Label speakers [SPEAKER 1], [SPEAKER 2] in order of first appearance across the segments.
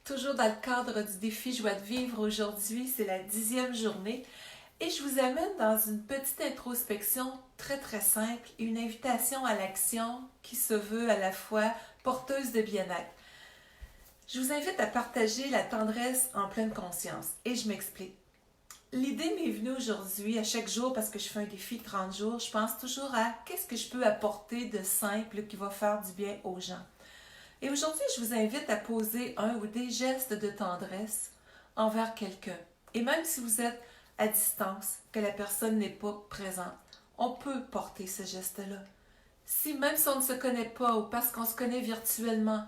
[SPEAKER 1] Toujours dans le cadre du défi Joie de vivre, aujourd'hui, c'est la 10e journée et je vous amène dans une petite introspection très simple et une invitation à l'action qui se veut à la fois porteuse de bien-être. Je vous invite à partager la tendresse en pleine conscience et je m'explique. L'idée m'est venue aujourd'hui, à chaque jour, parce que je fais un défi de 30 jours, je pense toujours à qu'est-ce que je peux apporter de simple qui va faire du bien aux gens. Et aujourd'hui, je vous invite à poser un ou des gestes de tendresse envers quelqu'un. Et même si vous êtes à distance, que la personne n'est pas présente, on peut porter ce geste-là. Même si on ne se connaît pas ou parce qu'on se connaît virtuellement,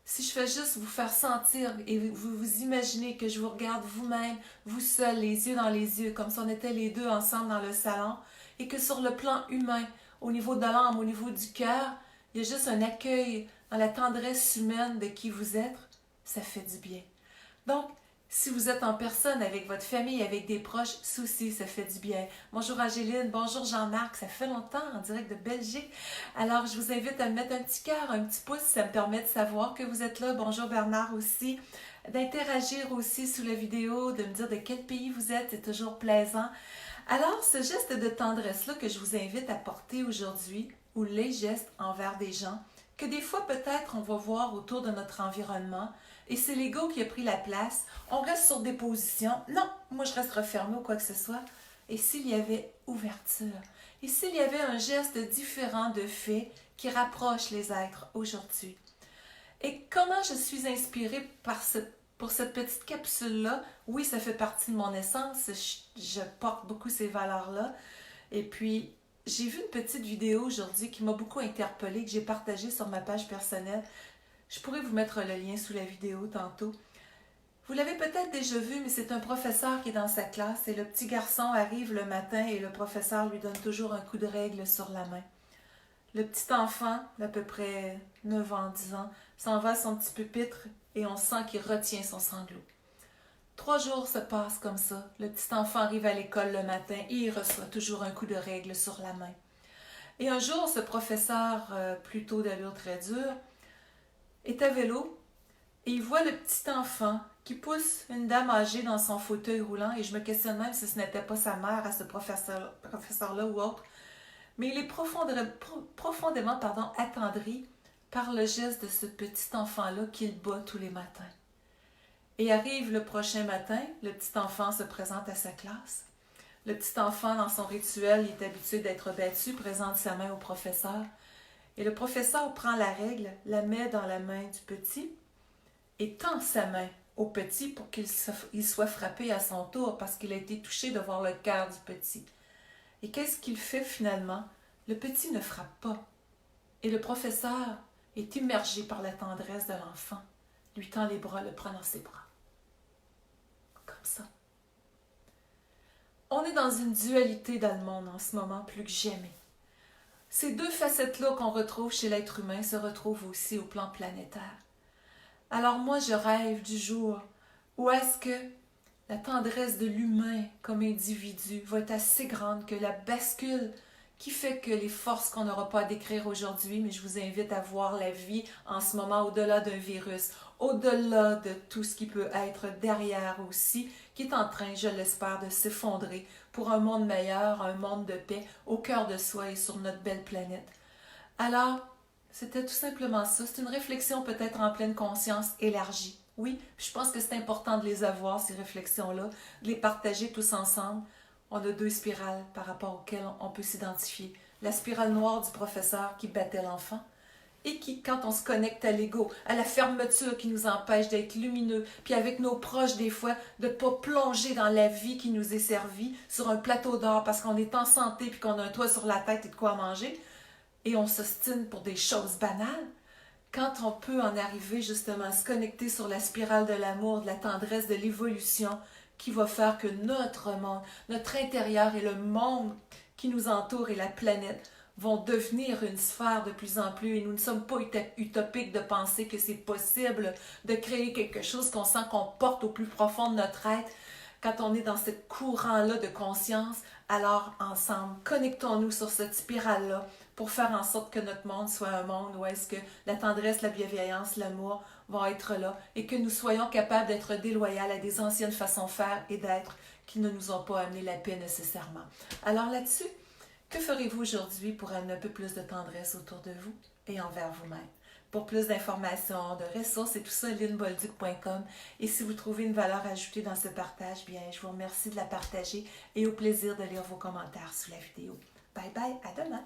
[SPEAKER 1] si je fais juste vous faire sentir et vous imaginez que je vous regarde vous-même, vous seul, les yeux dans les yeux, comme si on était les deux ensemble dans le salon, et que sur le plan humain, au niveau de l'âme, au niveau du cœur, il y a juste un accueil dans la tendresse humaine de qui vous êtes, ça fait du bien. Donc, si vous êtes en personne avec votre famille, avec des proches, ça aussi, ça fait du bien. Bonjour Angéline, bonjour Jean-Marc, ça fait longtemps en direct de Belgique. Alors, je vous invite à me mettre un petit cœur, un petit pouce, ça me permet de savoir que vous êtes là. Bonjour Bernard aussi. D'interagir aussi sous la vidéo, de me dire de quel pays vous êtes, c'est toujours plaisant. Alors, ce geste de tendresse-là que je vous invite à porter aujourd'hui, ou les gestes envers des gens, que des fois peut-être on va voir autour de notre environnement, et c'est l'ego qui a pris la place, on reste sur des positions, non, moi je reste refermé ou quoi que ce soit, et s'il y avait ouverture, et s'il y avait un geste différent de fait qui rapproche les êtres aujourd'hui. Et comment je suis inspirée pour cette petite capsule-là? Oui, ça fait partie de mon essence, je porte beaucoup ces valeurs-là, et puis j'ai vu une petite vidéo aujourd'hui qui m'a beaucoup interpellée, que j'ai partagée sur ma page personnelle. Je pourrais vous mettre le lien sous la vidéo tantôt. Vous l'avez peut-être déjà vu, mais c'est un professeur qui est dans sa classe et le petit garçon arrive le matin et le professeur lui donne toujours un coup de règle sur la main. Le petit enfant, d'à peu près 9 ans, 10 ans, s'en va à son petit pupitre et on sent qu'il retient son sanglot. 3 jours se passent comme ça. Le petit enfant arrive à l'école le matin et il reçoit toujours un coup de règle sur la main. Et un jour, ce professeur, plutôt d'allure très dure, est à vélo et il voit le petit enfant qui pousse une dame âgée dans son fauteuil roulant et je me questionne même si ce n'était pas sa mère à ce professeur-là ou autre. Mais il est profondément attendri par le geste de ce petit enfant-là qu'il bat tous les matins. Et arrive le prochain matin, le petit enfant se présente à sa classe. Le petit enfant, dans son rituel, il est habitué d'être battu, présente sa main au professeur. Et le professeur prend la règle, la met dans la main du petit et tend sa main au petit pour qu'il soit frappé à son tour parce qu'il a été touché de voir le cœur du petit. Et qu'est-ce qu'il fait finalement? Le petit ne frappe pas. Et le professeur est immergé par la tendresse de l'enfant, lui tend les bras, le prend dans ses bras. Comme ça. On est dans une dualité dans le monde en ce moment plus que jamais. Ces deux facettes-là qu'on retrouve chez l'être humain se retrouvent aussi au plan planétaire. Alors moi, je rêve du jour où est-ce que la tendresse de l'humain comme individu va être assez grande que la bascule qui fait que les forces qu'on n'aura pas à décrire aujourd'hui, mais je vous invite à voir la vie en ce moment au-delà d'un virus, au-delà de tout ce qui peut être derrière aussi, qui est en train, je l'espère, de s'effondrer pour un monde meilleur, un monde de paix au cœur de soi et sur notre belle planète. Alors, c'était tout simplement ça. C'est une réflexion peut-être en pleine conscience élargie. Oui, je pense que c'est important de les avoir, ces réflexions-là, de les partager tous ensemble. On a deux spirales par rapport auxquelles on peut s'identifier. La spirale noire du professeur qui battait l'enfant et qui, quand on se connecte à l'ego, à la fermeture qui nous empêche d'être lumineux, puis avec nos proches des fois, de ne pas plonger dans la vie qui nous est servie sur un plateau d'or parce qu'on est en santé puis qu'on a un toit sur la tête et de quoi manger, et on s'ostine pour des choses banales, quand on peut en arriver justement à se connecter sur la spirale de l'amour, de la tendresse, de l'évolution, qui va faire que notre monde, notre intérieur et le monde qui nous entoure et la planète vont devenir une sphère de plus en plus, et nous ne sommes pas utopiques de penser que c'est possible de créer quelque chose qu'on sent qu'on porte au plus profond de notre être. Quand on est dans ce courant-là de conscience, alors ensemble, connectons-nous sur cette spirale-là pour faire en sorte que notre monde soit un monde où est-ce que la tendresse, la bienveillance, l'amour vont être là et que nous soyons capables d'être déloyaux à des anciennes façons de faire et d'être qui ne nous ont pas amené la paix nécessairement. Alors là-dessus, que ferez-vous aujourd'hui pour amener un peu plus de tendresse autour de vous et envers vous-même? Pour plus d'informations, de ressources et tout ça, lynnbolduc.com. Et si vous trouvez une valeur ajoutée dans ce partage, bien, je vous remercie de la partager et au plaisir de lire vos commentaires sous la vidéo. Bye bye, à demain!